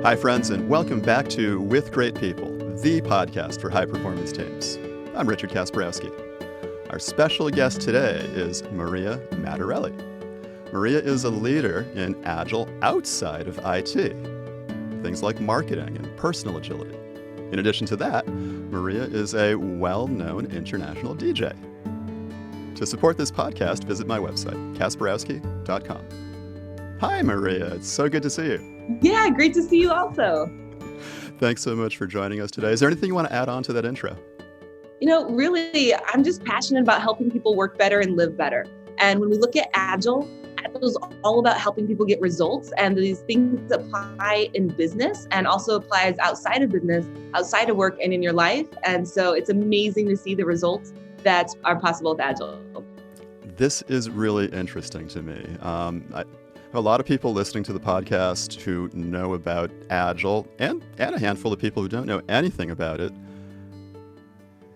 Hi, friends, and welcome back to With Great People, the podcast for high-performance teams. I'm Richard Kasperowski. Our special guest today is Maria Matarelli. Maria is a leader in Agile outside of IT, things like marketing and personal agility. In addition to that, Maria is a well-known international DJ. To support this podcast, visit my website, kasperowski.com. Hi, Maria. It's so good to see you. Yeah, great to see you also. Thanks so much for joining us today. Is there anything you want to add on to that intro? Really, I'm just passionate about helping people work better and live better. And when we look at Agile is all about helping people get results. And these things apply in business and also applies outside of business, outside of work, and in your life. And so it's amazing to see the results that are possible with Agile. This is really interesting to me. A lot of people listening to the podcast who know about Agile and a handful of people who don't know anything about it.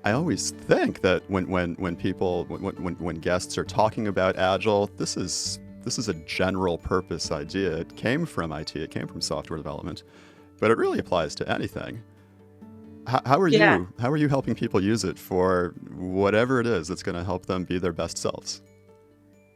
I always think that when guests are talking about Agile, this is a general purpose idea. It came from IT, it came from software development, but it really applies to anything. How are you helping people use it for whatever it is that's going to help them be their best selves?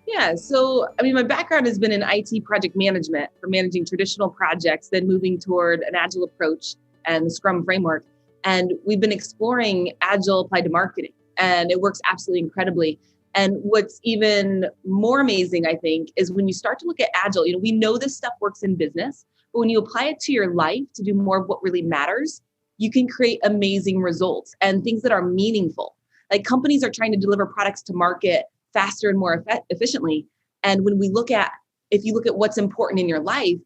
Yeah, so my background has been in IT project management for managing traditional projects, then moving toward an Agile approach and the Scrum framework. And we've been exploring Agile applied to marketing, and it works absolutely incredibly. And what's even more amazing, I think, is when you start to look at Agile, we know this stuff works in business, but when you apply it to your life to do more of what really matters, you can create amazing results and things that are meaningful. Like companies are trying to deliver products to market faster and more efficiently. And when if you look at what's important in your life,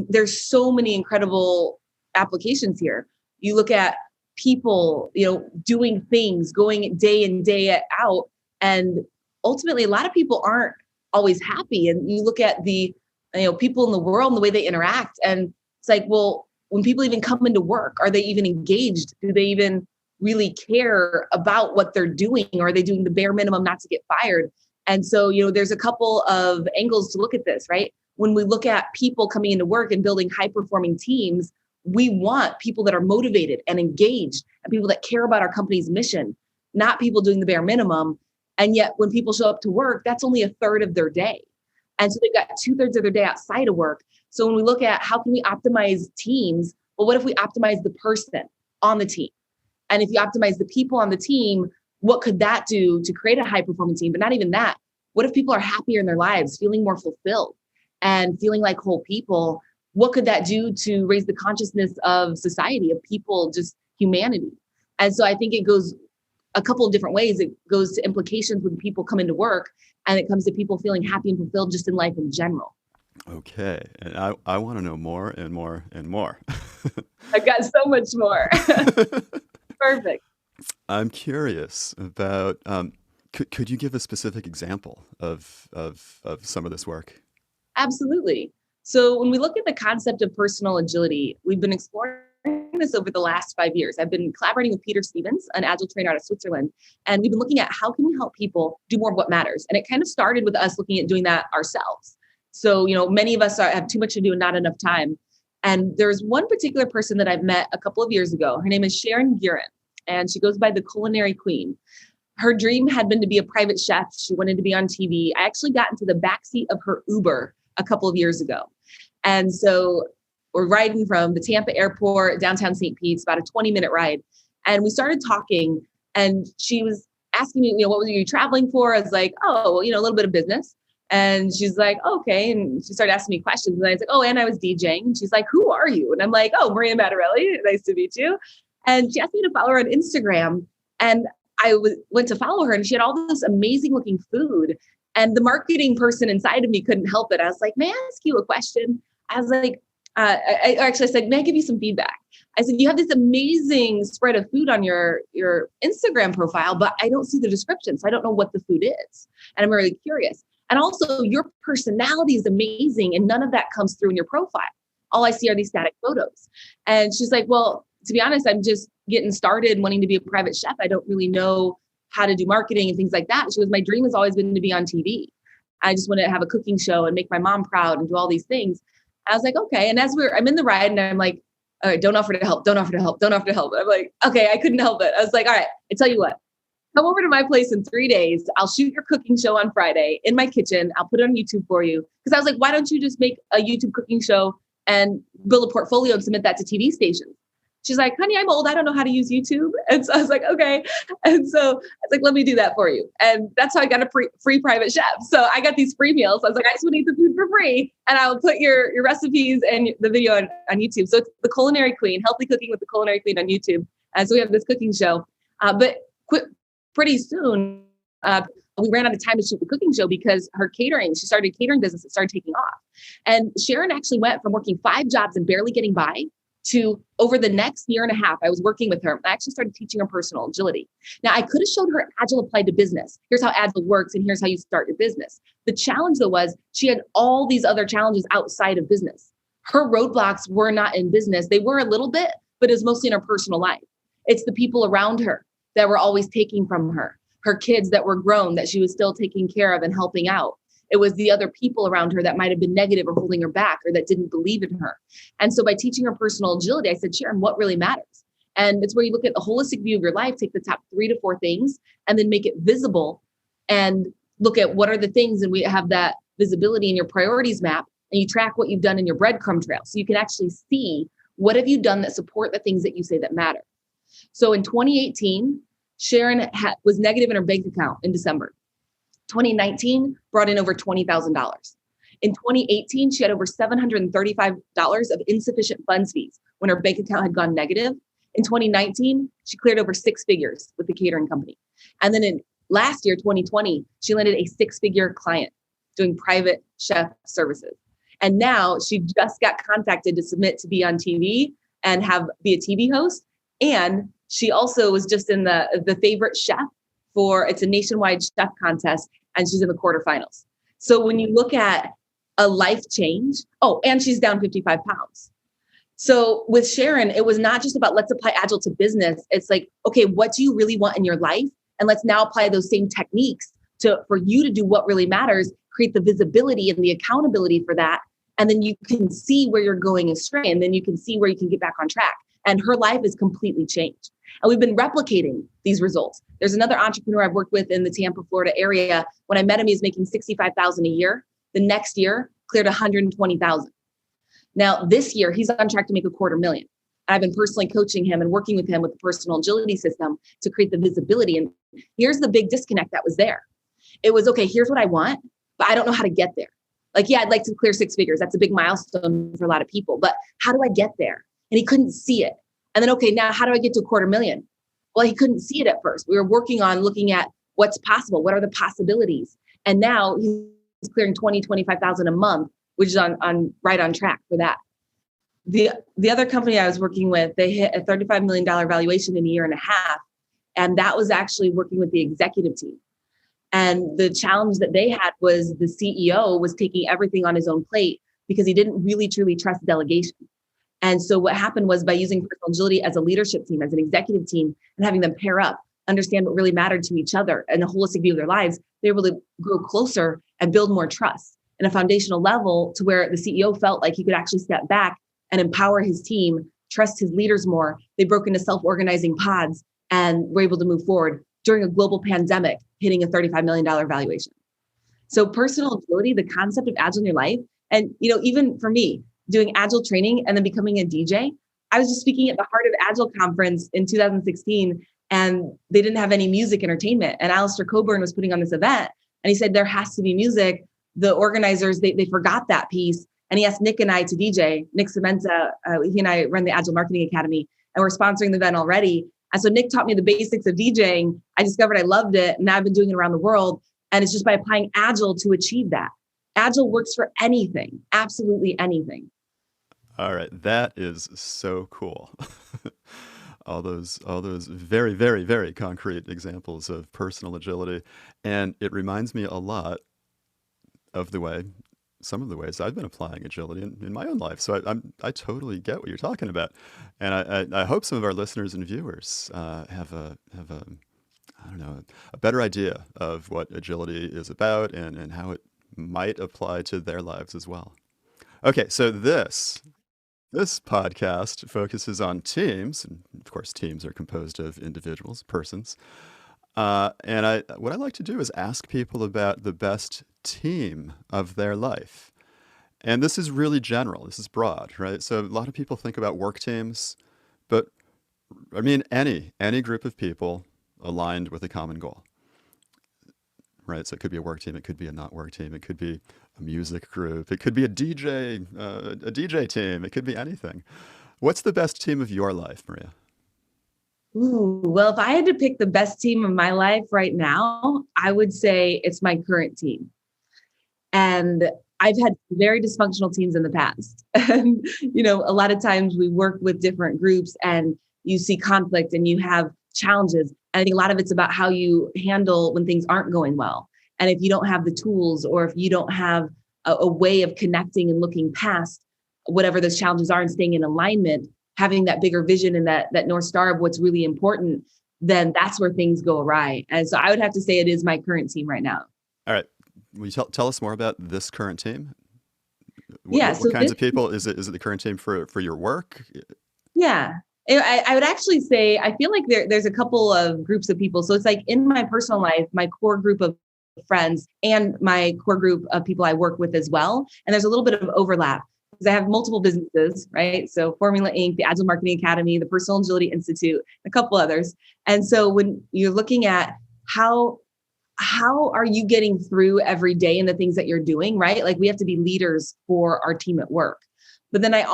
there's so many incredible applications here. You look at people, doing things, going day in, day out. And ultimately, a lot of people aren't always happy. And you look at the, people in the world and the way they interact. And it's like, well, when people even come into work, are they even engaged? Do they even really care about what they're doing? Or are they doing the bare minimum not to get fired? And so, there's a couple of angles to look at this, right? When we look at people coming into work and building high-performing teams, we want people that are motivated and engaged and people that care about our company's mission, not people doing the bare minimum. And yet when people show up to work, that's only a third of their day. And so they've got 2/3 of their day outside of work. So when we look at how can we optimize teams, well, what if we optimize the person on the team? And if you optimize the people on the team, what could that do to create a high-performing team? But not even that. What if people are happier in their lives, feeling more fulfilled and feeling like whole people? What could that do to raise the consciousness of society, of people, just humanity? And so I think it goes a couple of different ways. It goes to implications when people come into work, and it comes to people feeling happy and fulfilled just in life in general. Okay. And I want to know more and more and more. I've got so much more. Perfect. I'm curious about, could you give a specific example of some of this work? Absolutely. So when we look at the concept of personal agility, we've been exploring this over the last 5 years. I've been collaborating with Peter Stevens, an Agile trainer out of Switzerland, and we've been looking at how can we help people do more of what matters. And it kind of started with us looking at doing that ourselves. So, many of us have too much to do and not enough time. And there's one particular person that I've met a couple of years ago. Her name is Sharon Guerin, and she goes by the Culinary Queen. Her dream had been to be a private chef. She wanted to be on TV. I actually got into the backseat of her Uber a couple of years ago. And so we're riding from the Tampa airport, downtown St. Pete, about a 20-minute ride. And we started talking, and she was asking me, what were you traveling for? I was like, a little bit of business. And she's like, okay. And she started asking me questions. And I was like, and I was DJing. And she's like, who are you? And I'm like, Maria Matarelli. Nice to meet you. And she asked me to follow her on Instagram. And I went to follow her, and she had all this amazing looking food. And the marketing person inside of me couldn't help it. I was like, may I ask you a question? I was like, I said, may I give you some feedback? I said, you have this amazing spread of food on your Instagram profile, but I don't see the description. So I don't know what the food is. And I'm really curious. And also your personality is amazing. And none of that comes through in your profile. All I see are these static photos. And she's like, well, to be honest, I'm just getting started wanting to be a private chef. I don't really know how to do marketing and things like that. She goes, my dream has always been to be on TV. I just want to have a cooking show and make my mom proud and do all these things. I was like, okay. And I'm in the ride and I'm like, all right, don't offer to help, don't offer to help, don't offer to help. I'm like, okay, I couldn't help it. I was like, all right, I tell you what, come over to my place in 3 days. I'll shoot your cooking show on Friday in my kitchen. I'll put it on YouTube for you. Because I was like, why don't you just make a YouTube cooking show and build a portfolio and submit that to TV stations? She's like, honey, I'm old. I don't know how to use YouTube. And so I was like, okay. And so I was like, let me do that for you. And that's how I got a free private chef. So I got these free meals. I was like, I just want to eat the food for free. And I'll put your recipes and the video on YouTube. So it's The Culinary Queen, Healthy Cooking with the Culinary Queen on YouTube. And so we have this cooking show. Pretty soon, we ran out of time to shoot the cooking show because she started a catering business that started taking off. And Sharon actually went from working 5 jobs and barely getting by to over the next year and a half, I was working with her. I actually started teaching her personal agility. Now, I could have showed her Agile applied to business. Here's how Agile works, and here's how you start your business. The challenge, though, was she had all these other challenges outside of business. Her roadblocks were not in business. They were a little bit, but it was mostly in her personal life. It's the people around her that were always taking from her kids that were grown that she was still taking care of and helping out. It was the other people around her that might have been negative or holding her back or that didn't believe in her. And so by teaching her personal agility, I said, Sharon, what really matters? And it's where you look at the holistic view of your life, take the top 3 to 4 things, and then make it visible and look at what are the things. And we have that visibility in your priorities map, and you track what you've done in your breadcrumb trail. So you can actually see what have you done that support the things that you say that matter. So in 2018, Sharon was negative in her bank account in December. 2019 brought in over $20,000. In 2018, she had over $735 of insufficient funds fees when her bank account had gone negative. In 2019, she cleared over 6 figures with the catering company. And then in last year, 2020, she landed a 6-figure client doing private chef services. And now she just got contacted to submit to be on TV and be a TV host. And she also was just in the favorite chef it's a nationwide chef contest, and she's in the quarterfinals. So when you look at a life change, and she's down 55 pounds. So with Sharon, it was not just about let's apply Agile to business. It's like, okay, what do you really want in your life? And let's now apply those same techniques for you to do what really matters, create the visibility and the accountability for that. And then you can see where you're going astray, and then you can see where you can get back on track. And her life is completely changed. And we've been replicating these results. There's another entrepreneur I've worked with in the Tampa, Florida area. When I met him, he was making $65,000 a year. The next year, cleared $120,000. Now, this year, he's on track to make $250,000. I've been personally coaching him and working with him with the personal agility system to create the visibility. And here's the big disconnect that was there. It was, okay, here's what I want, but I don't know how to get there. Like, yeah, I'd like to clear 6 figures. That's a big milestone for a lot of people, but how do I get there? And he couldn't see it. And then, okay, now how do I get to $250,000? Well, he couldn't see it at first. We were working on looking at what's possible. What are the possibilities? And now he's clearing $25,000 a month, which is right on track for that. The other company I was working with, they hit a $35 million valuation in a year and a half. And that was actually working with the executive team. And the challenge that they had was the CEO was taking everything on his own plate because he didn't really truly trust delegation. And so what happened was by using personal agility as a leadership team, as an executive team, and having them pair up, understand what really mattered to each other and a holistic view of their lives, they were able to grow closer and build more trust in a foundational level to where the CEO felt like he could actually step back and empower his team, trust his leaders more. They broke into self-organizing pods and were able to move forward during a global pandemic, hitting a $35 million valuation. So personal agility, the concept of Agile in your life, and even for me, doing Agile training and then becoming a DJ. I was just speaking at the Heart of Agile conference in 2016, and they didn't have any music entertainment. And Alistair Coburn was putting on this event, and he said, there has to be music. The organizers, they forgot that piece. And he asked Nick and I to DJ. Nick Semenza, he and I run the Agile Marketing Academy, and we're sponsoring the event already. And so Nick taught me the basics of DJing. I discovered I loved it, and now I've been doing it around the world. And it's just by applying Agile to achieve that. Agile works for anything, absolutely anything. All right, that is so cool. all those very, very, very concrete examples of personal agility. And it reminds me a lot of some of the ways I've been applying agility in my own life. So I totally get what you're talking about. And I hope some of our listeners and viewers have a I don't know, a better idea of what agility is about and how it might apply to their lives as well. Okay, so this podcast focuses on teams, and of course, teams are composed of individuals, persons. And what I like to do is ask people about the best team of their life. And this is really general. This is broad, right? So a lot of people think about work teams, but I mean any group of people aligned with a common goal, right? So it could be a work team, it could be a not work team, it could be a music group, it could be a DJ team, it could be anything. What's the best team of your life, Maria? Ooh, well, if I had to pick the best team of my life right now, I would say it's my current team. And I've had very dysfunctional teams in the past. And, a lot of times we work with different groups and you see conflict and you have challenges. And I think a lot of it's about how you handle when things aren't going well. And if you don't have the tools, or if you don't have a way of connecting and looking past whatever those challenges are and staying in alignment, having that bigger vision and that North Star of what's really important, then that's where things go awry. And so I would have to say it is my current team right now. All right. Will you tell us more about this current team? Yeah. What kinds of people? Is it the current team for your work? Yeah. I would actually say, I feel like there's a couple of groups of people. So it's like in my personal life, my core group of friends and my core group of people I work with as well. And there's a little bit of overlap because I have multiple businesses, right? So Formula Inc., the Agile Marketing Academy, the Personal Agility Institute, a couple others. And so when you're looking at how are you getting through every day and the things that you're doing, right? Like we have to be leaders for our team at work. But then I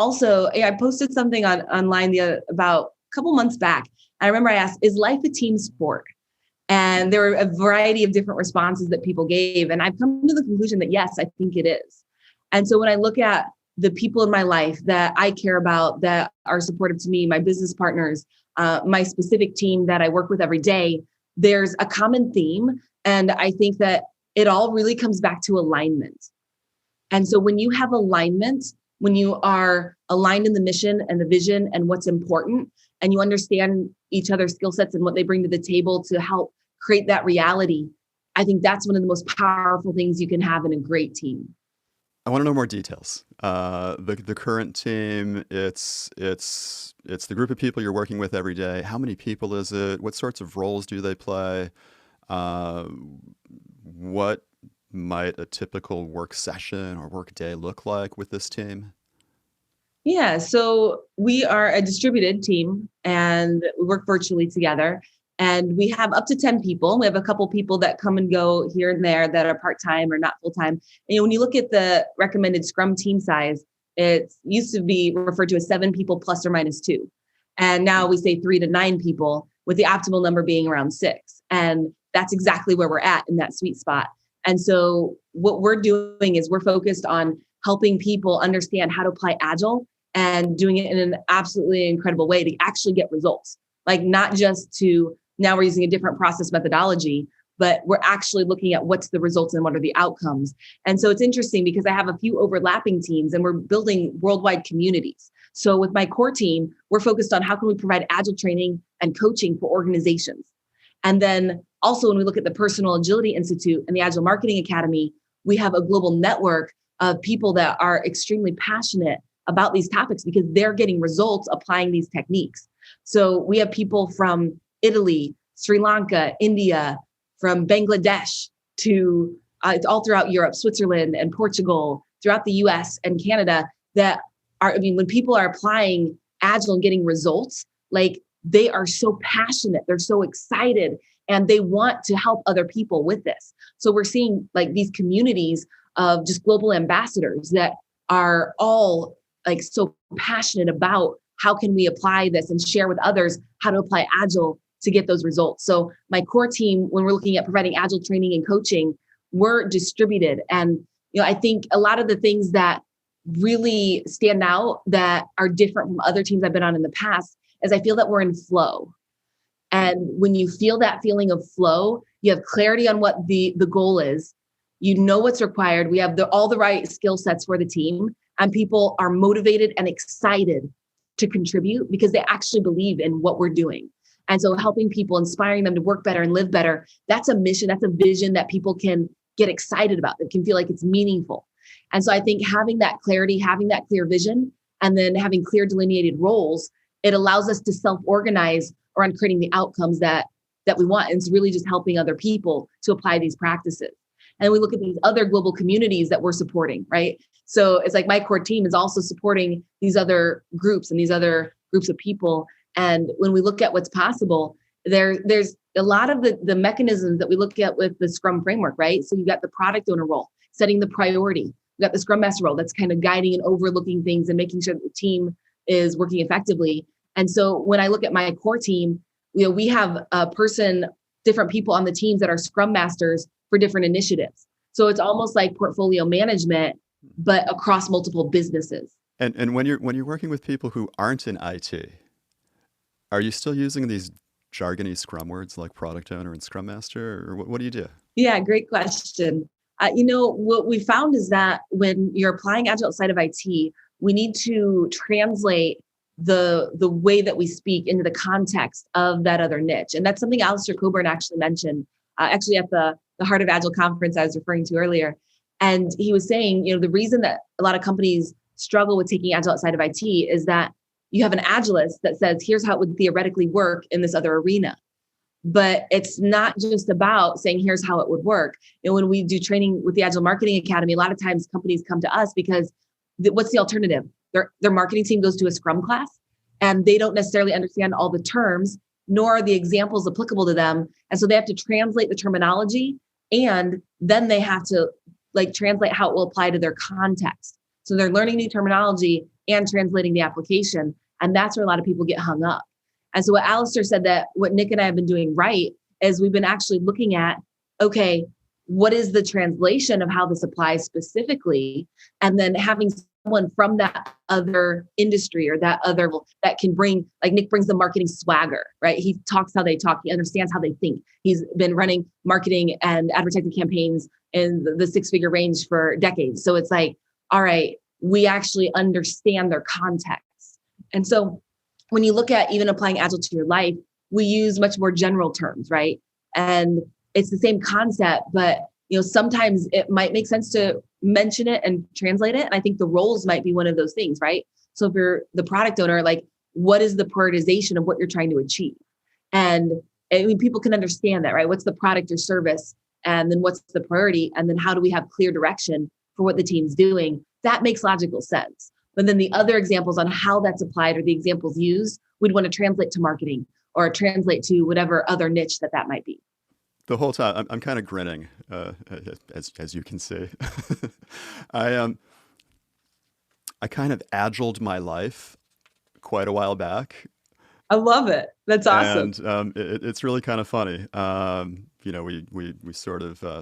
posted something online about a couple months back. I remember I asked, is life a team sport? And there were a variety of different responses that people gave. And I've come to the conclusion that yes, I think it is. And so when I look at the people in my life that I care about, that are supportive to me, my business partners, my specific team that I work with every day, there's a common theme. And I think that it all really comes back to alignment. And so when you have alignment, when you are aligned in the mission and the vision and what's important, and you understand each other's skill sets and what they bring to the table to help create that reality, I think that's one of the most powerful things you can have in a great team. I want to know more details. The current team, it's the group of people you're working with every day. How many people is it? What sorts of roles do they play? What might a typical work session or work day look like with this team? Yeah, so we are a distributed team and we work virtually together. And we have up to 10 people. We have a couple people that come and go here and there that are part-time or not full-time. And when you look at the recommended Scrum team size, it used to be referred to as 7 people plus or minus 2. And now we say 3 to 9 people, with the optimal number being around 6. And that's exactly where we're at in that sweet spot. And so what we're doing is we're focused on helping people understand how to apply Agile and doing it in an absolutely incredible way to actually get results. Like not just to, now we're using a different process methodology, but we're actually looking at what's the results and what are the outcomes. And so it's interesting because I have a few overlapping teams and we're building worldwide communities. So with my core team, we're focused on how can we provide Agile training and coaching for organizations. And then also when we look at the Personal Agility Institute and the Agile Marketing Academy, we have a global network of people that are extremely passionate about these topics because they're getting results applying these techniques. So we have people from Italy, Sri Lanka, India, from Bangladesh to all throughout Europe, Switzerland and Portugal, throughout the US and Canada that are, when people are applying Agile and getting results, like they are so passionate, they're so excited, and they want to help other people with this. So we're seeing like these communities of just global ambassadors that are all like so passionate about how can we apply this and share with others how to apply Agile to get those results. So my core team, when we're looking at providing Agile training and coaching, we're distributed. And I think a lot of the things that really stand out that are different from other teams I've been on in the past is I feel that we're in flow. And when you feel that feeling of flow, you have clarity on what the goal is. You know what's required. We have all the right skill sets for the team, and people are motivated and excited to contribute because they actually believe in what we're doing. And so helping people, inspiring them to work better and live better, that's a mission, that's a vision that people can get excited about, that can feel like it's meaningful. And so I think having that clarity, having that clear vision, and then having clear delineated roles, it allows us to self-organize around creating the outcomes that we want. And it's really just helping other people to apply these practices. And we look at these other global communities that we're supporting, right? So it's like my core team is also supporting these other groups and these other groups of people. And when we look at what's possible, there's a lot of the mechanisms that we look at with the Scrum framework, right? So you got the product owner role, setting the priority. You got the Scrum Master role that's kind of guiding and overlooking things and making sure that the team is working effectively. And so when I look at my core team, we have different people on the teams that are Scrum Masters for different initiatives. So it's almost like portfolio management, but across multiple businesses. And when you're working with people who aren't in IT, are you still using these jargony Scrum words like product owner and Scrum Master, or what do you do? Yeah, great question. What we found is that when you're applying Agile outside of IT, we need to translate the way that we speak into the context of that other niche. And that's something Alistair Coburn actually mentioned, actually at the Heart of Agile conference I was referring to earlier. And he was saying, the reason that a lot of companies struggle with taking Agile outside of IT is that you have an Agilist that says, here's how it would theoretically work in this other arena. But it's not just about saying, here's how it would work. When we do training with the Agile Marketing Academy, a lot of times companies come to us because what's the alternative? Their marketing team goes to a Scrum class and they don't necessarily understand all the terms, nor are the examples applicable to them. And so they have to translate the terminology, and then they have to translate how it will apply to their context. So they're learning new terminology and translating the application. And that's where a lot of people get hung up. And so what Alistair said, that what Nick and I have been doing right is we've been actually looking at, okay, what is the translation of how this applies specifically? And then having someone from that other industry or that can bring, like Nick brings the marketing swagger, right? He talks how they talk. He understands how they think. He's been running marketing and advertising campaigns in the six-figure range for decades. So it's like, all right, we actually understand their context. And so when you look at even applying Agile to your life, we use much more general terms, right? And it's the same concept, but sometimes it might make sense to mention it and translate it. And I think the roles might be one of those things, right? So if you're the product owner, what is the prioritization of what you're trying to achieve? And people can understand that, right? What's the product or service? And then what's the priority? And then how do we have clear direction for what the team's doing? That makes logical sense. But then the other examples on how that's applied or the examples used, we'd want to translate to marketing or translate to whatever other niche that might be. The whole time, I'm kind of grinning, as you can see. I kind of Agiled my life quite a while back. I love it. That's awesome. And it's really kind of funny. We sort of, I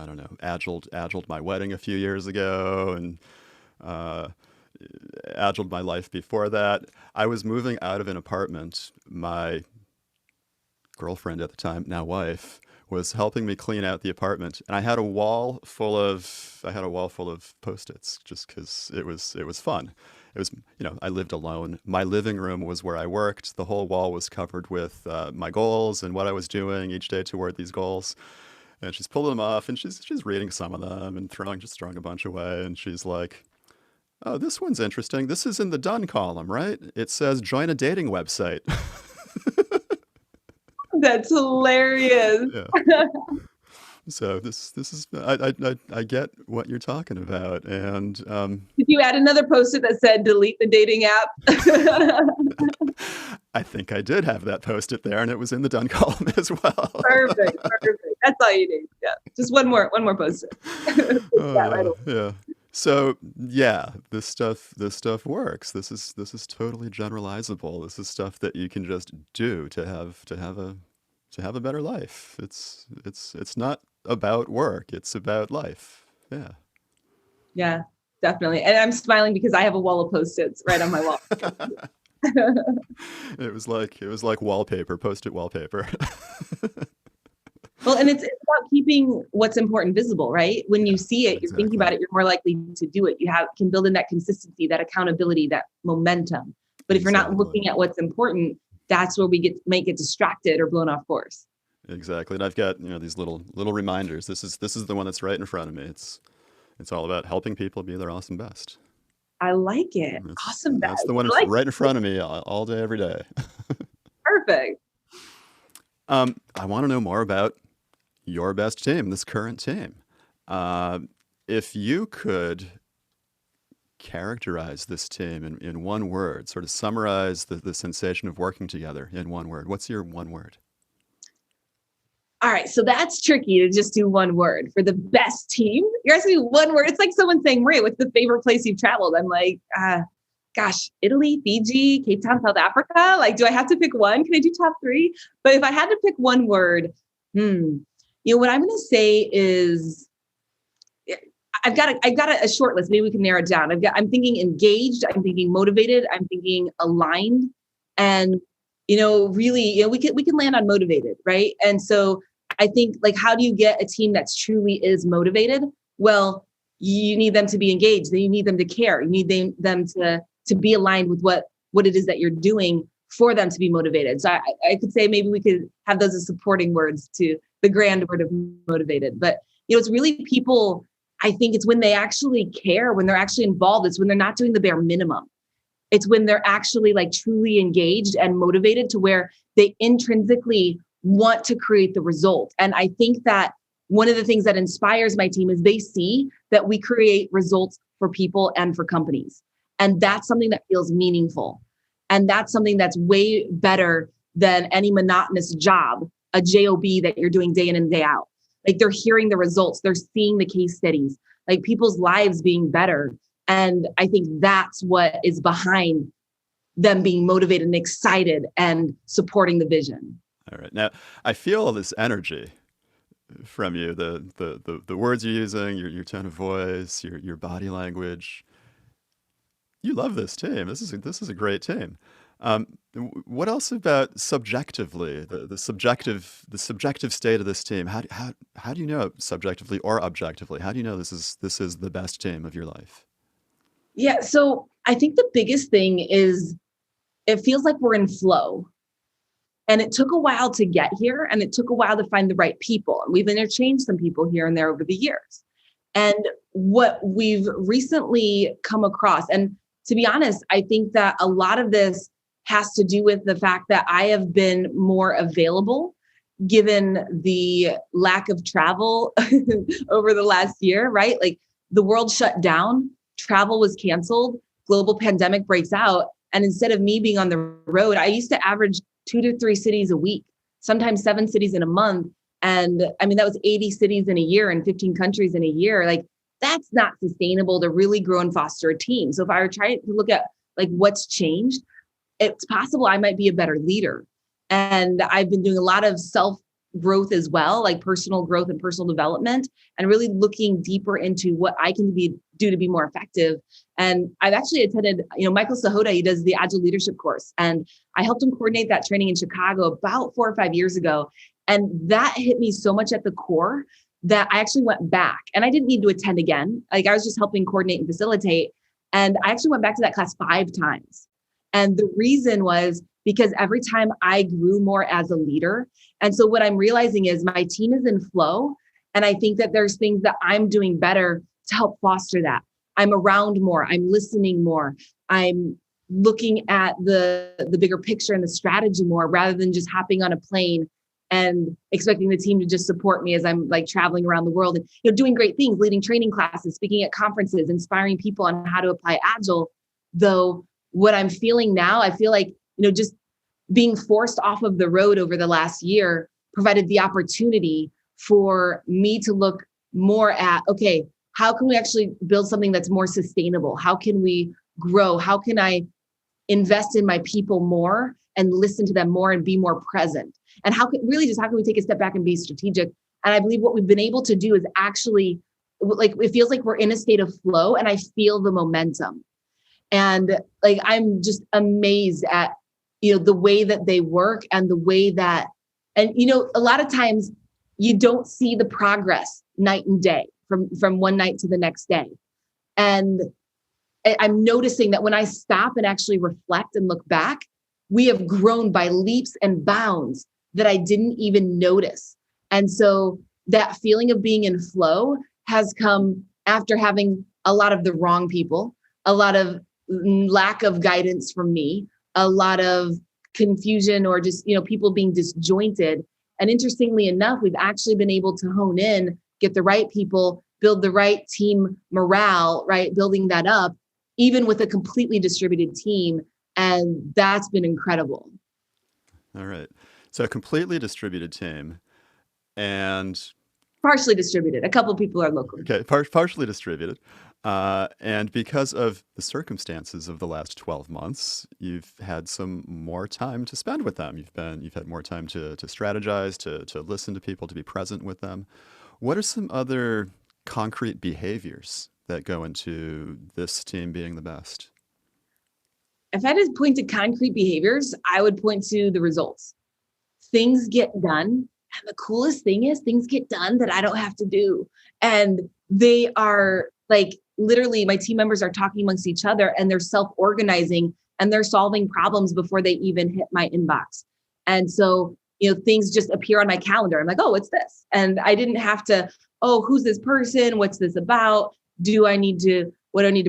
don't know, Agiled my wedding a few years ago, and Agiled my life before that. I was moving out of an apartment. My girlfriend at the time, now wife, was helping me clean out the apartment, and I had a wall full of Post-its just because it was fun. It was, I lived alone. My living room was where I worked. The whole wall was covered with my goals and what I was doing each day toward these goals. And she's pulling them off, and she's reading some of them and throwing a bunch away. And she's like, "Oh, this one's interesting. This is in the done column, right? It says join a dating website." That's hilarious. Yeah. So this is I get what you're talking about. And did you add another Post-it that said delete the dating app? I think I did have that Post-it there, and it was in the done column as well. Perfect. That's all you need. Yeah, just one more Post-it. Yeah. So yeah, this stuff works. This is totally generalizable. This is stuff that you can just do to have a better life. It's not about work. It's about life. Yeah. Yeah, definitely. And I'm smiling because I have a wall of Post-its right on my wall. It was like wallpaper, Post-it wallpaper. Well, and it's about keeping what's important visible, right? When you see it, you're thinking about it, you're more likely to do it. You can build in that consistency, that accountability, that momentum. But if you're not looking at what's important, that's where we might get distracted or blown off course. Exactly. And I've got, these little reminders. This is the one that's right in front of me. It's all about helping people be their awesome best. I like it. Awesome That's best. the one I like right in front of me all day, every day. perfect. I want to know more about your best team, this current team. Uh, if you could characterize this team in one word, sort of summarize the sensation of working together in one word, what's your one word? All right, so that's tricky to just do one word for the best team. You're asking me one word. It's like someone saying, Maria, what's the favorite place you've traveled? I'm like, gosh, Italy, Fiji, Cape Town, South Africa. Like, do I have to pick one? Can I do top three? But if I had to pick one word, what I'm going to say is, I've got a short list. Maybe we can narrow it down. I'm thinking engaged. I'm thinking motivated. I'm thinking aligned, and really, we can land on motivated, right? And so I think, like, how do you get a team that's truly is motivated? Well, you need them to be engaged. You need them to care. You need them to be aligned with what it is that you're doing for them to be motivated. So I could say maybe we could have those as supporting words to the grand word of motivated. But it's really people. I think it's when they actually care, when they're actually involved. It's when they're not doing the bare minimum. It's when they're actually like truly engaged and motivated to where they intrinsically want to create the result. And I think that one of the things that inspires my team is they see that we create results for people and for companies. And that's something that feels meaningful. And that's something that's way better than any monotonous job, a job that you're doing day in and day out. Like, they're hearing the results, they're seeing the case studies, like people's lives being better. And I think that's what is behind them being motivated and excited and supporting the vision. All right. Now, I feel all this energy from you, the words you're using, your tone of voice, your body language. You love this team. This is a great team. What else about subjectively, the subjective state of this team? How do you know subjectively or objectively? How do you know this is the best team of your life? Yeah. So I think the biggest thing is it feels like we're in flow. And it took a while to get here, and it took a while to find the right people. And we've interchanged some people here and there over the years. And what we've recently come across, and to be honest, I think that a lot of this has to do with the fact that I have been more available given the lack of travel over the last year, right? Like, the world shut down, travel was canceled, global pandemic breaks out. And instead of me being on the road, I used to average 2 to 3 cities a week, sometimes 7 cities in a month. And I mean, that was 80 cities in a year and 15 countries in a year. Like, that's not sustainable to really grow and foster a team. So if I were trying to look at like what's changed, it's possible I might be a better leader. And I've been doing a lot of self growth as well, like personal growth and personal development, and really looking deeper into what I can do to be more effective. And I've actually attended, Michael Sahota, he does the Agile leadership course. And I helped him coordinate that training in Chicago about 4 or 5 years ago. And that hit me so much at the core that I actually went back, and I didn't need to attend again. Like, I was just helping coordinate and facilitate. And I actually went back to that class 5 times. And the reason was because every time I grew more as a leader. And so what I'm realizing is my team is in flow. And I think that there's things that I'm doing better to help foster that. I'm around more. I'm listening more. I'm looking at the bigger picture and the strategy more, rather than just hopping on a plane and expecting the team to just support me as I'm like traveling around the world and doing great things, leading training classes, speaking at conferences, inspiring people on how to apply Agile. Though what I'm feeling now, I feel like, just being forced off of the road over the last year provided the opportunity for me to look more at, okay, how can we actually build something that's more sustainable? How can we grow? How can I invest in my people more and listen to them more and be more present? And how can we take a step back and be strategic? And I believe what we've been able to do is actually, like, it feels like we're in a state of flow, and I feel the momentum. And like, I'm just amazed at, the way that they work and the way that, and, a lot of times you don't see the progress night and day from one night to the next day. And I'm noticing that when I stop and actually reflect and look back, we have grown by leaps and bounds that I didn't even notice. And so that feeling of being in flow has come after having a lot of the wrong people, a lot of lack of guidance from me, a lot of confusion, or just, people being disjointed. And interestingly enough, we've actually been able to hone in, get the right people, build the right team morale, right? Building that up, even with a completely distributed team. And that's been incredible. All right. So a completely distributed team and partially distributed. A couple of people are local. Okay, partially distributed. And because of the circumstances of the last 12 months, you've had some more time to spend with them. You've had more time to strategize, to listen to people, to be present with them. What are some other concrete behaviors that go into this team being the best? If I had to point to concrete behaviors, I would point to the results. Things get done. And the coolest thing is things get done that I don't have to do. And they are like, literally, my team members are talking amongst each other and they're self-organizing and they're solving problems before they even hit my inbox. And so, things just appear on my calendar. I'm like, oh, it's this. And I didn't have to, oh, who's this person? What's this about? What do I need to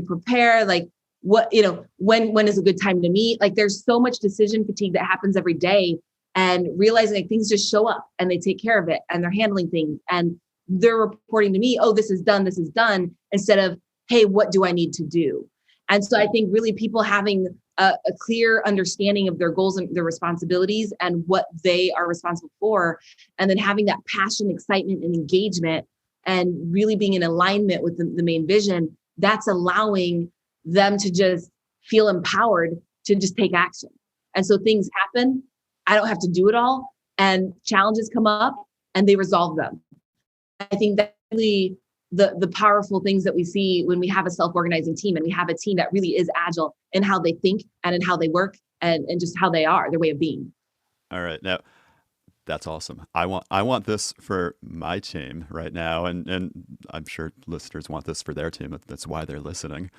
prepare? Like, what, when is a good time to meet? Like, there's so much decision fatigue that happens every day, and realizing like things just show up and they take care of it and they're handling things and they're reporting to me, oh, this is done, instead of, hey, what do I need to do? And so I think really people having a clear understanding of their goals and their responsibilities and what they are responsible for, and then having that passion, excitement, and engagement, and really being in alignment with the main vision, that's allowing them to just feel empowered to just take action. And so things happen. I don't have to do it all, and challenges come up and they resolve them. I think that really the powerful things that we see when we have a self-organizing team and we have a team that really is agile in how they think and in how they work and just how they are, their way of being. All right. Now, that's awesome. I want this for my team right now, and I'm sure listeners want this for their team. That's why they're listening.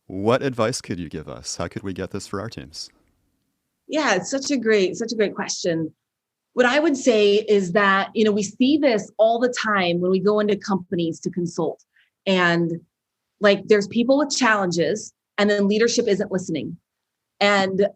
What advice could you give us? How could we get this for our teams? Yeah, it's such a great question. What I would say is that, we see this all the time when we go into companies to consult, and like there's people with challenges and then leadership isn't listening. And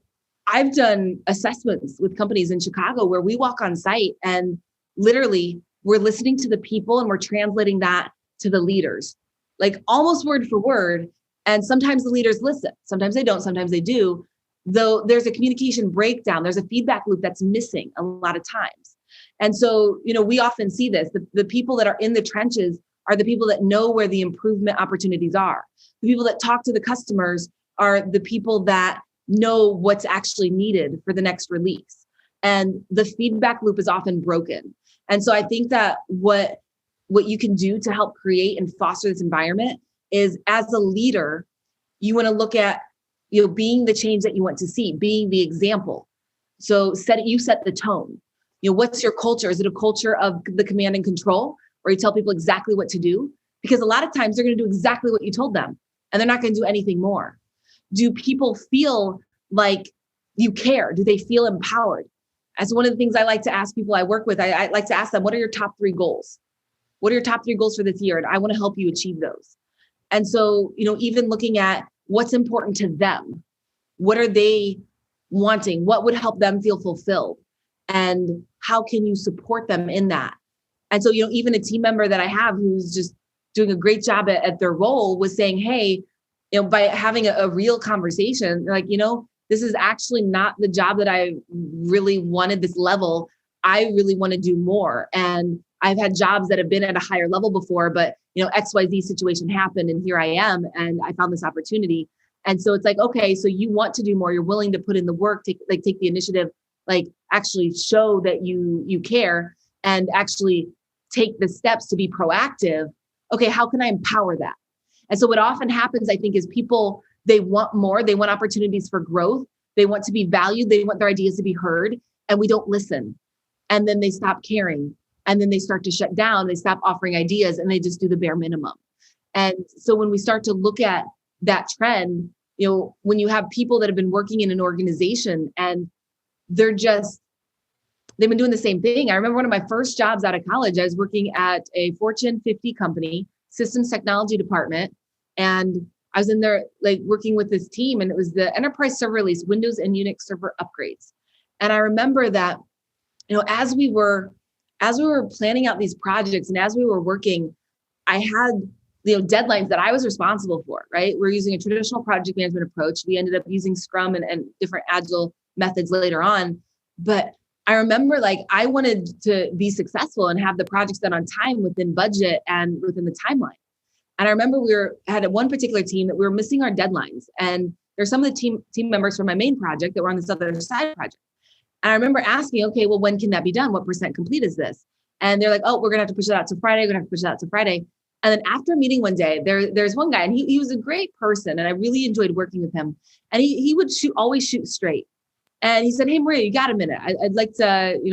I've done assessments with companies in Chicago where we walk on site and literally we're listening to the people and we're translating that to the leaders, like almost word for word. And sometimes the leaders listen, sometimes they don't, sometimes they do. Though there's a communication breakdown, there's a feedback loop that's missing a lot of times. And so, we often see this. The people that are in the trenches are the people that know where the improvement opportunities are. The people that talk to the customers are the people that know what's actually needed for the next release. And the feedback loop is often broken. And so I think that what you can do to help create and foster this environment is, as a leader, you want to look at being the change that you want to see, being the example. So you set the tone. What's your culture? Is it a culture of the command and control, where you tell people exactly what to do? Because a lot of times they're going to do exactly what you told them, and they're not going to do anything more. Do people feel like you care? Do they feel empowered? As one of the things I like to ask people I work with, I like to ask them, what are your top 3 goals? What are your top 3 goals for this year? And I want to help you achieve those. And so, even looking at what's important to them, what are they wanting? What would help them feel fulfilled? And how can you support them in that? And so, even a team member that I have who's just doing a great job at their role was saying, hey, by having a real conversation, like, this is actually not the job that I really wanted, this level. I really want to do more. And I've had jobs that have been at a higher level before, but XYZ situation happened and here I am, and I found this opportunity. And so it's like, okay, so you want to do more, you're willing to put in the work, take the initiative, like actually show that you care and actually take the steps to be proactive. Okay, how can I empower that? And so what often happens, I think, is people, they want more, they want opportunities for growth, they want to be valued, they want their ideas to be heard, and we don't listen. And then they stop caring. And then they start to shut down, they stop offering ideas, and they just do the bare minimum. And so when we start to look at that trend, when you have people that have been working in an organization and they're they've been doing the same thing. I remember one of my first jobs out of college, I was working at a Fortune 50 company, systems technology department. And I was in there like working with this team, and it was the enterprise server release, Windows and Unix server upgrades. And I remember that, as we were planning out these projects and as we were working, I had, deadlines that I was responsible for, right? We're using a traditional project management approach. We ended up using Scrum and different Agile methods later on. But I remember I wanted to be successful and have the projects done on time, within budget and within the timeline. And I remember had one particular team that we were missing our deadlines. And there's some of the team members from my main project that were on this other side project. And I remember asking, okay, well, when can that be done? What % complete is this? And they're like, oh, we're going to have to push it out to Friday. We're going to have to push it out to Friday. And then after a meeting one day, there's one guy, and he was a great person, and I really enjoyed working with him. And he would always shoot straight. And he said, hey, Maria, you got a minute? I'd like to,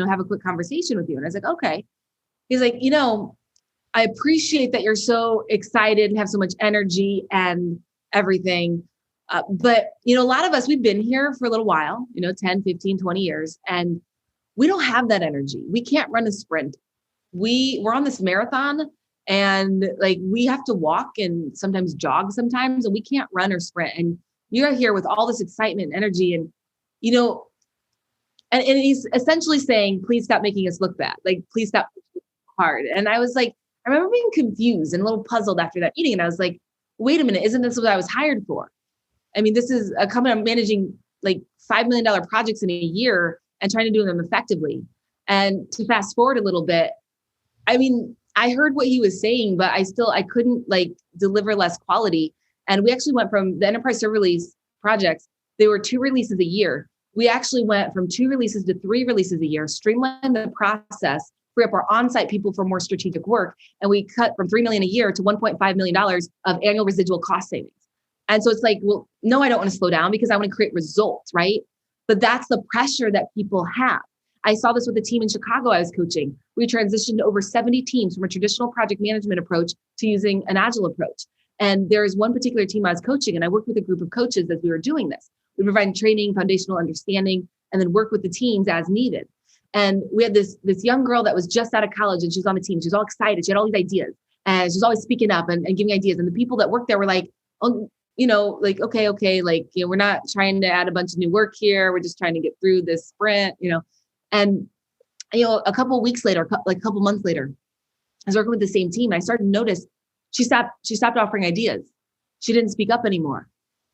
have a quick conversation with you. And I was like, okay. He's like, I appreciate that you're so excited and have so much energy and everything. But, a lot of us, we've been here for a little while, 10, 15, 20 years, and we don't have that energy. We can't run a sprint. We're on this marathon, and we have to walk and sometimes jog sometimes, and we can't run or sprint. And you're here with all this excitement and energy, and, and he's essentially saying, please stop making us look bad. Please stop hard. And I was like, I remember being confused and a little puzzled after that meeting. And I was like, wait a minute, isn't this what I was hired for? I mean, this is a company I'm managing $5 million projects in a year and trying to do them effectively. And to fast forward a little bit, I mean, I heard what he was saying, but I couldn't deliver less quality. And we actually went from the enterprise server release projects, they were 2 releases a year. We actually went from 2 releases to 3 releases a year, streamlined the process, free up our on-site people for more strategic work. And we cut from $3 million a year to $1.5 million of annual residual cost savings. And so it's well, no, I don't want to slow down because I want to create results, right? But that's the pressure that people have. I saw this with a team in Chicago I was coaching. We transitioned over 70 teams from a traditional project management approach to using an Agile approach. And there is one particular team I was coaching, and I worked with a group of coaches as we were doing this. We provide training, foundational understanding, and then work with the teams as needed. And we had this young girl that was just out of college, and she was on the team. She was all excited. She had all these ideas, and she was always speaking up and giving ideas. And the people that worked there were like, oh, okay, we're not trying to add a bunch of new work here. We're just trying to get through this sprint, And, a couple of weeks later, a couple months later, I was working with the same team. And I started to notice she stopped offering ideas. She didn't speak up anymore.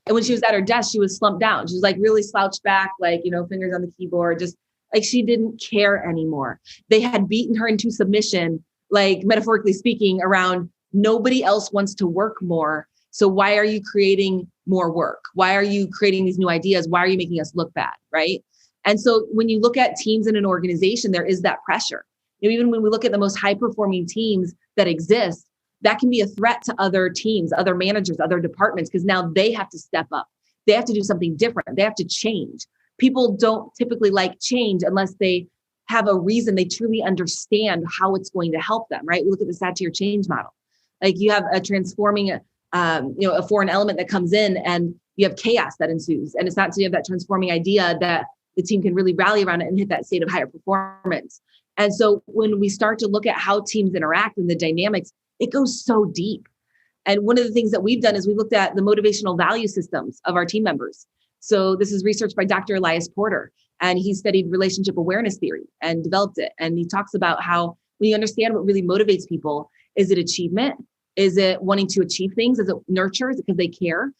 And when she was at her desk, she was slumped down. She was really slouched back, fingers on the keyboard, just she didn't care anymore. They had beaten her into submission, metaphorically speaking, around nobody else wants to work more. So why are you creating more work? Why are you creating these new ideas? Why are you making us look bad, right? And so when you look at teams in an organization, there is that pressure. Even when we look at the most high-performing teams that exist, that can be a threat to other teams, other managers, other departments, because now they have to step up. They have to do something different. They have to change. People don't typically like change unless they have a reason, they truly understand how it's going to help them, right? We look at the SAT-tier change model. You have a transforming, a foreign element that comes in, and you have chaos that ensues. And it's not until you have that transforming idea that the team can really rally around it and hit that state of higher performance. And so when we start to look at how teams interact and the dynamics, it goes so deep. And one of the things that we've done is we looked at the motivational value systems of our team members. So this is research by Dr. Elias Porter, and he studied relationship awareness theory and developed it. And he talks about how when you understand what really motivates people, is it achievement? Is it wanting to achieve things? Is it nurture? Is it because they care?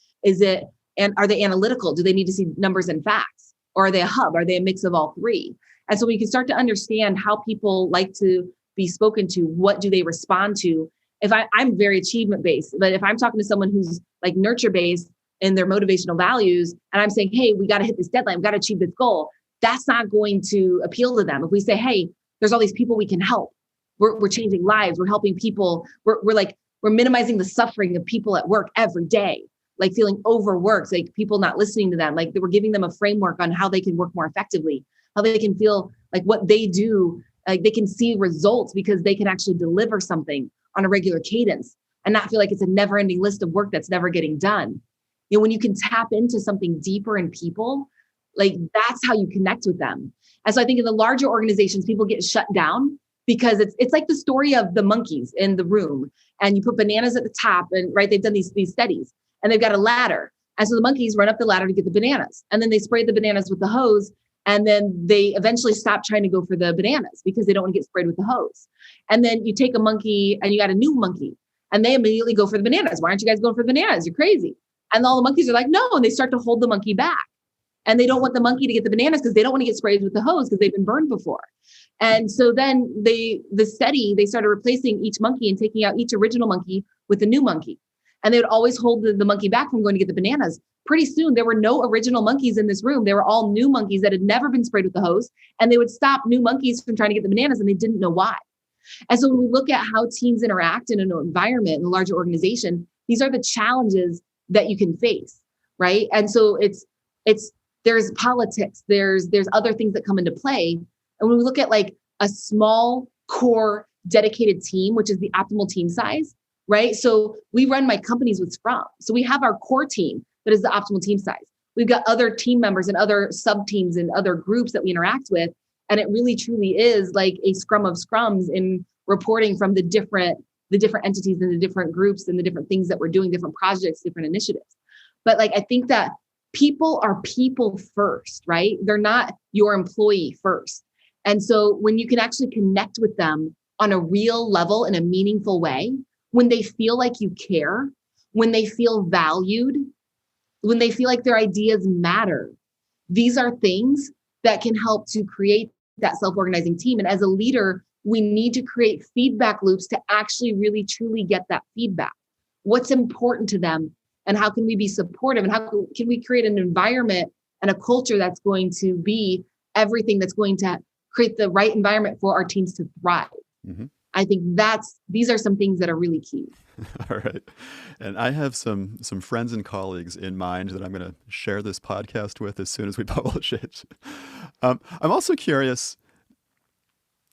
And are they analytical? Do they need to see numbers and facts? Or are they a hub? Are they a mix of all three? And so we can start to understand how people like to be spoken to. What do they respond to? If I'm very achievement based, but if I'm talking to someone who's nurture based in their motivational values, and I'm saying, hey, we got to hit this deadline, we got to achieve this goal, that's not going to appeal to them. If we say, hey, there's all these people we can help, we're changing lives, we're helping people, we're minimizing the suffering of people at work every day, feeling overworked, people not listening to them, we're giving them a framework on how they can work more effectively, how they can feel what they do, they can see results because they can actually deliver something on a regular cadence and not feel like it's a never-ending list of work that's never getting done. When you can tap into something deeper in people, Like that's how you connect with them. And so I think in the larger organizations, people get shut down because it's like the story of the monkeys in the room, and you put bananas at the top, and right, they've done these studies, and they've got a ladder. And so the monkeys run up the ladder to get the bananas, and then they spray the bananas with the hose, and then they eventually stop trying to go for the bananas because they don't want to get sprayed with the hose. And then you take a monkey and you got a new monkey, and they immediately go for the bananas. Why aren't you guys going for the bananas? You're crazy. And all the monkeys are like, no, and they start to hold the monkey back. And they don't want the monkey to get the bananas because they don't want to get sprayed with the hose because they've been burned before. And so then they started replacing each monkey and taking out each original monkey with a new monkey. And they would always hold the monkey back from going to get the bananas. Pretty soon, there were no original monkeys in this room. They were all new monkeys that had never been sprayed with the hose. And they would stop new monkeys from trying to get the bananas, and they didn't know why. And so when we look at how teams interact in an environment, in a larger organization, these are the challenges that you can face, right? And so there's politics, there's other things that come into play. And when we look at like a small core dedicated team, which is the optimal team size, right? So we run my companies with Scrum. So we have our core team that is the optimal team size. We've got other team members and other sub teams and other groups that we interact with. And it really truly is like a scrum of scrums in reporting from the different entities and the different groups and the different things that we're doing, different projects, different initiatives. But like, I think that people are people first, right? They're not your employee first. And so when you can actually connect with them on a real level in a meaningful way, when they feel like you care, when they feel valued, when they feel like their ideas matter, these are things that can help to create that self-organizing team. And as a leader, we need to create feedback loops to actually really truly get that feedback. What's important to them, and how can we be supportive, and how can we create an environment and a culture that's going to be everything that's going to create the right environment for our teams to thrive. Mm-hmm. I think these are some things that are really key. All right. And I have some friends and colleagues in mind that I'm going to share this podcast with as soon as we publish it. I'm also curious,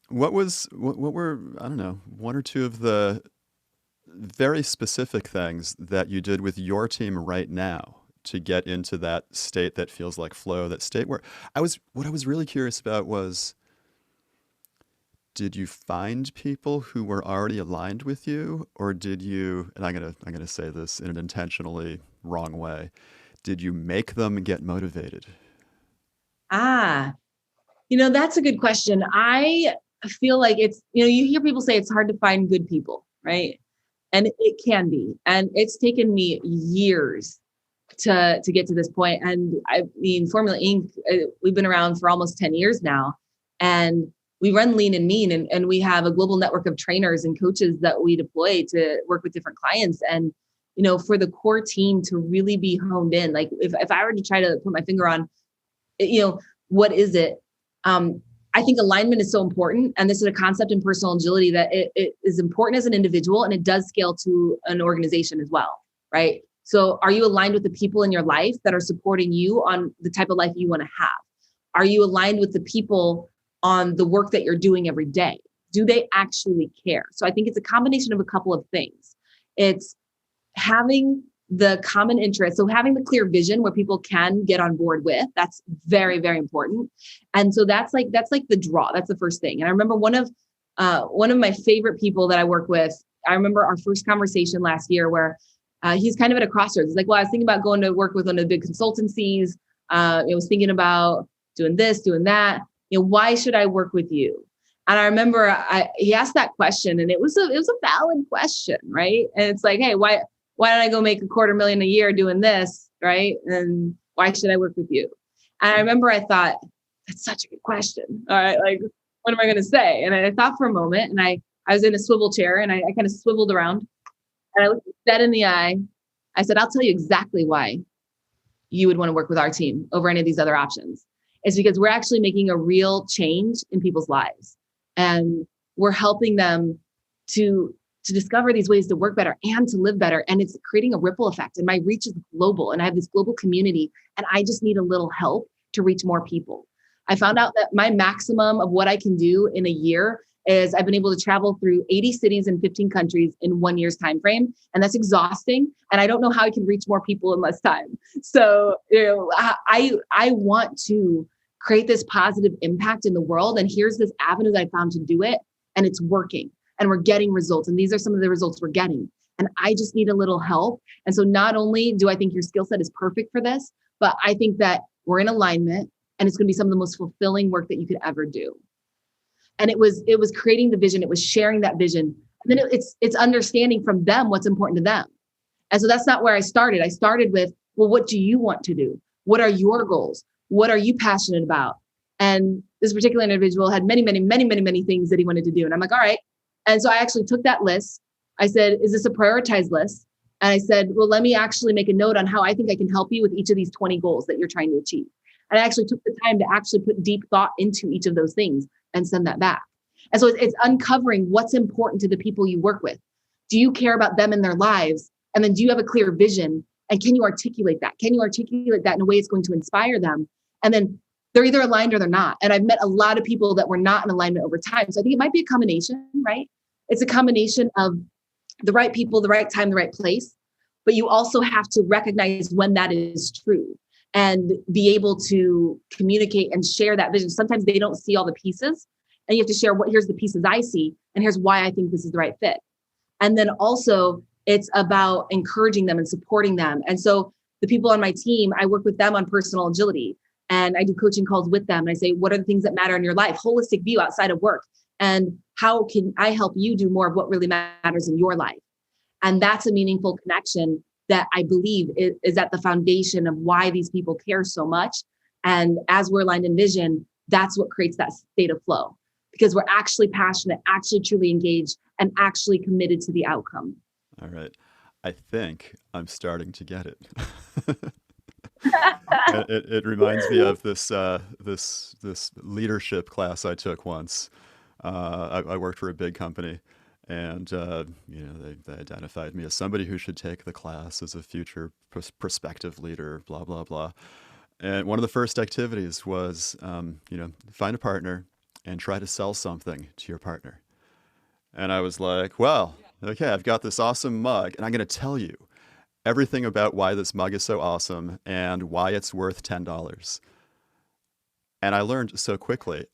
what were, I don't know, one or two of the very specific things that you did with your team right now to get into that state that feels like flow, that state where what I was really curious about was, did you find people who were already aligned with you, or did you, and I'm gonna say this in an intentionally wrong way, did you make them get motivated? That's a good question. I feel like it's, you hear people say it's hard to find good people, right? And it can be. And it's taken me years to get to this point. And I mean, Formula Inc., we've been around for almost 10 years now. And we run lean and mean, and we have a global network of trainers and coaches that we deploy to work with different clients. And, for the core team to really be honed in, like if I were to try to put my finger on, what is it? I think alignment is so important. And this is a concept in personal agility that it is important as an individual, and it does scale to an organization as well, right? So are you aligned with the people in your life that are supporting you on the type of life you want to have? Are you aligned with the people on the work that you're doing every day? Do they actually care? So I think it's a combination of a couple of things. It's having the common interest. So having the clear vision where people can get on board with, that's very, very important. And so that's like the draw. That's the first thing. And I remember one of my favorite people that I work with, I remember our first conversation last year where he's kind of at a crossroads. He's like, well, I was thinking about going to work with one of the big consultancies. I was thinking about doing this, doing that. Why should I work with you? And I remember he asked that question, and it was a valid question, right? And it's like, hey, why don't I go make $250,000 a year doing this, right? And why should I work with you? And I remember I thought, that's such a good question. All right, like, what am I going to say? And I thought for a moment, and I was in a swivel chair, and I kind of swiveled around, and I looked dead in the eye. I said, I'll tell you exactly why you would want to work with our team over any of these other options. It's because we're actually making a real change in people's lives. And we're helping them to discover these ways to work better and to live better. And it's creating a ripple effect. And my reach is global. And I have this global community. And I just need a little help to reach more people. I found out that my maximum of what I can do in a year is I've been able to travel through 80 cities in 15 countries in 1 year's time frame. And that's exhausting. And I don't know how I can reach more people in less time. So, I want to create this positive impact in the world. And here's this avenue that I found to do it. And it's working. And we're getting results. And these are some of the results we're getting. And I just need a little help. And so not only do I think your skill set is perfect for this, but I think that we're in alignment and it's going to be some of the most fulfilling work that you could ever do. And it was creating the vision. It was sharing that vision. And then it's understanding from them what's important to them. And so that's not where I started. I started with, well, what do you want to do? What are your goals? What are you passionate about? And this particular individual had many, many, many, many, many things that he wanted to do. And I'm like, all right. And so I actually took that list. I said, is this a prioritized list? And I said, well, let me actually make a note on how I think I can help you with each of these 20 goals that you're trying to achieve. And I actually took the time to actually put deep thought into each of those things and send that back. And so it's uncovering what's important to the people you work with. Do you care about them and their lives? And then do you have a clear vision? And can you articulate that? Can you articulate that in a way it's going to inspire them? And then they're either aligned or they're not. And I've met a lot of people that were not in alignment over time. So I think it might be a combination, right? It's a combination of the right people, the right time, the right place. But you also have to recognize when that is true and be able to communicate and share that vision. Sometimes they don't see all the pieces and you have to share here's the pieces I see and here's why I think this is the right fit. And then also it's about encouraging them and supporting them. And so the people on my team, I work with them on personal agility and I do coaching calls with them. And I say, what are the things that matter in your life? Holistic view outside of work. And how can I help you do more of what really matters in your life? And that's a meaningful connection that I believe is at the foundation of why these people care so much. And as we're aligned in vision, that's what creates that state of flow because we're actually passionate, actually truly engaged, and actually committed to the outcome. All right. I think I'm starting to get it. It reminds me of this leadership class I took once. I worked for a big company, and they identified me as somebody who should take the class as a future prospective leader. Blah blah blah. And one of the first activities was, find a partner and try to sell something to your partner. And I was like, well, okay, I've got this awesome mug, and I'm going to tell you everything about why this mug is so awesome and why it's worth $10. And I learned so quickly,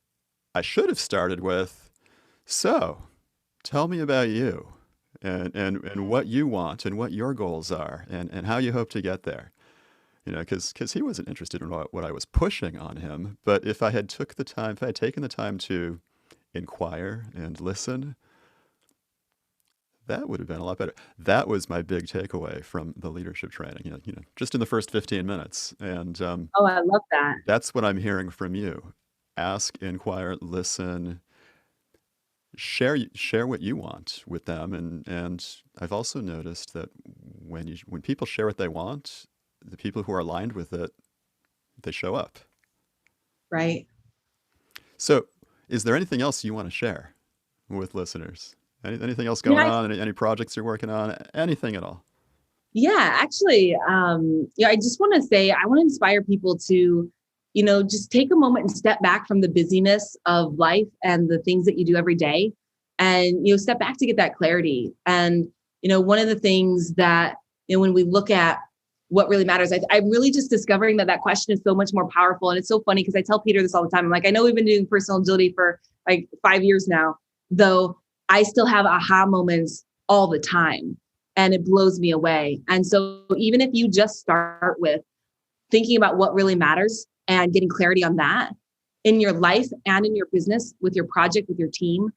I should have started with, so tell me about you and what you want and what your goals are and how you hope to get there. Because he wasn't interested in what I was pushing on him. But if I had taken the time to inquire and listen, that would have been a lot better. That was my big takeaway from the leadership training, just in the first 15 minutes. And Oh, I love that. that's what I'm hearing from you. Ask, inquire, listen, share what you want with them. And I've also noticed that when people share what they want, the people who are aligned with it, they show up. Right. So is there anything else you want to share with listeners? Anything else going on? Any projects you're working on? Anything at all? Yeah, actually, I just want to say, I want to inspire people to, just take a moment and step back from the busyness of life and the things that you do every day and, step back to get that clarity. And, one of the things that, when we look at what really matters, I'm really just discovering that question is so much more powerful. And it's so funny because I tell Peter this all the time. I'm like, I know we've been doing personal agility for like 5 years now, though I still have aha moments all the time and it blows me away. And so even if you just start with thinking about what really matters and getting clarity on that in your life and in your business, with your project, with your team,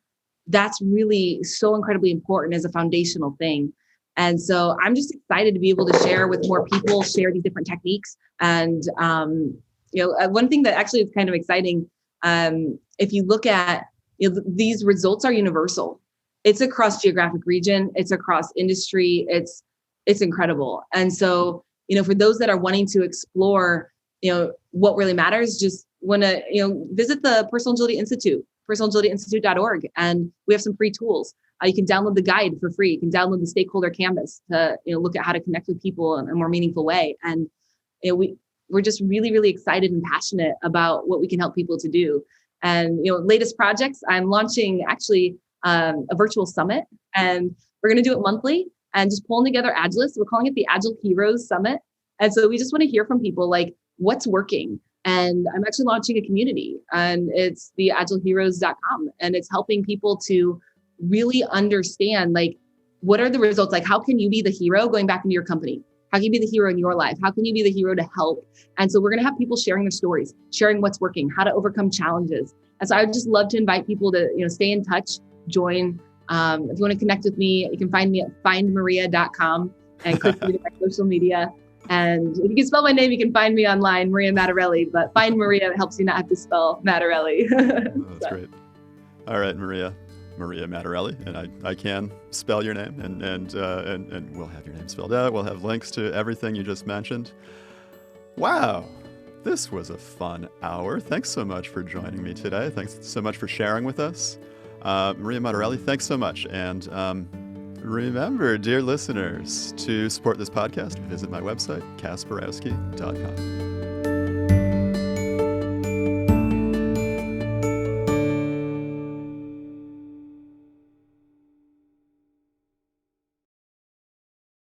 that's really so incredibly important as a foundational thing. And so I'm just excited to be able to share with more people, share these different techniques. And, one thing that actually is kind of exciting, if you look at, these results are universal. It's across geographic region. It's across industry. It's incredible. And so, for those that are wanting to explore, what really matters, just want to, visit the Personal Agility Institute, personalagilityinstitute.org. And we have some free tools. You can download the guide for free. You can download the stakeholder canvas to, look at how to connect with people in a more meaningful way. And, we're just really, really excited and passionate about what we can help people to do. And, latest projects, I'm launching actually a virtual summit, and we're going to do it monthly and just pulling together Agilists. We're calling it the Agile Heroes Summit. And so we just want to hear from people like what's working. And I'm actually launching a community, and it's the agileheroes.com. And it's helping people to really understand, like, what are the results? Like, how can you be the hero going back into your company? How can you be the hero in your life? How can you be the hero to help? And so we're going to have people sharing their stories, sharing what's working, how to overcome challenges. And so I would just love to invite people to, stay in touch, join. If you want to connect with me, you can find me at findmaria.com and click through my social media. And if you can spell my name, you can find me online, Maria Matarelli. But find Maria helps you not have to spell Matarelli. That's great. All right, Maria Matarelli, and I can spell your name, and we'll have your name spelled out. We'll have links to everything you just mentioned. Wow, this was a fun hour. Thanks so much for joining me today. Thanks so much for sharing with us. Maria Matarelli, thanks so much. And remember, dear listeners, to support this podcast, visit my website, Kasperowski.com.